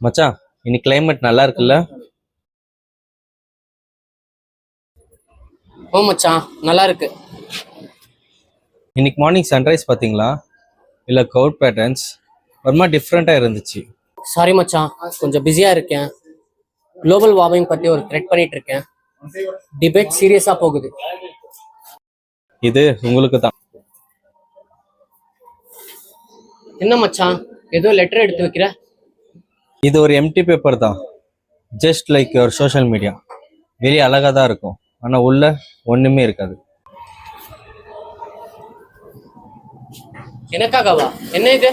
மச்சான், இன்னைக்கு கிளைமேட் நல்லா இருக்குல்ல? ஓ மச்சான், நல்லா இருக்கு. இன்னைக்கு மார்னிங் சன்ரைஸ் பார்த்தீங்களா? இல்லை கவுட் பேட்டர்ன்ஸ் ஒரு மாதிரி டிஃப்ரெண்ட்டாக இருந்துச்சு. சாரி மச்சான், கொஞ்சம் பிஸியா இருக்கேன். குளோபல் வார்மிங் பத்தி ஒரு த்ரெட் பண்ணிட்டு இருக்கேன். டிபேட் சீரியஸா போகுது. இது உங்களுக்கு தான். என்ன மச்சான், ஏதோ லெட்டர் எடுத்து வைக்கிற? இது ஒரு எம்டி பேப்பர் தான். Just like your social media. வெளியே அழகாக தான் இருக்கும், ஆனால் உள்ள ஒன்றுமே இருக்காது. எனக்காகவா? என்ன இது?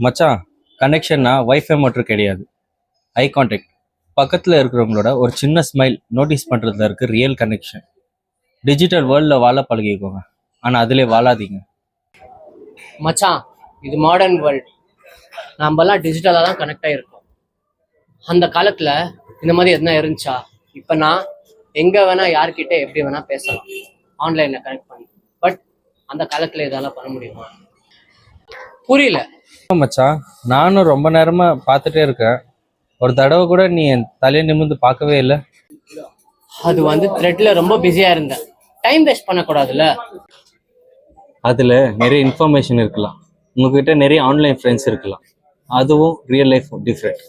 மச்சான், கனெக்ஷன்னா வைஃபை மட்டும் கிடையாது. ஐ கான்டாக்ட், பக்கத்தில் இருக்கிறவங்களோட ஒரு சின்ன ஸ்மைல் நோட்டீஸ் பண்ணுறதுல இருக்குது ரியல் கனெக்ஷன். டிஜிட்டல் வேர்ல்டில் வாழ பழகிக்கோங்க, ஆனால் அதிலே வாழாதீங்க. மச்சான், இது மாடர்ன் வேர்ல்ட். நாமெல்லாம் டிஜிட்டலா தான் கனெக்ட் ஆயிருக்கோம். அந்த காலத்துல இந்த மாதிரி எதுனா இருந்துச்சா? இப்ப நான் எங்க வேணா யார்கிட்ட எப்படி வேணா பேசலாம், ஆன்லைன்ல கனெக்ட் பண்ணி. பட் அந்த காலத்துல இதெல்லாம் பண்ண முடியுமா? புரியல மச்சான், நானும் ரொம்ப நேரமா பார்த்துட்டே இருக்கேன். ஒரு தடவை கூட நீ என் தலையை நிமிர்ந்து பார்க்கவே இல்லை. அது த்ரெட்ல ரொம்ப பிஸியா இருந்தேன். டைம் வேஸ்ட் பண்ணக்கூடாதுல்ல. அதுல நிறைய இன்ஃபர்மேஷன் இருக்கலாம், உங்ககிட்ட நிறைய ஆன்லைன் ஃப்ரெண்ட்ஸ் இருக்கலாம். அதுவும் ரியல் லைஃப் டிஃப்ரெண்ட்.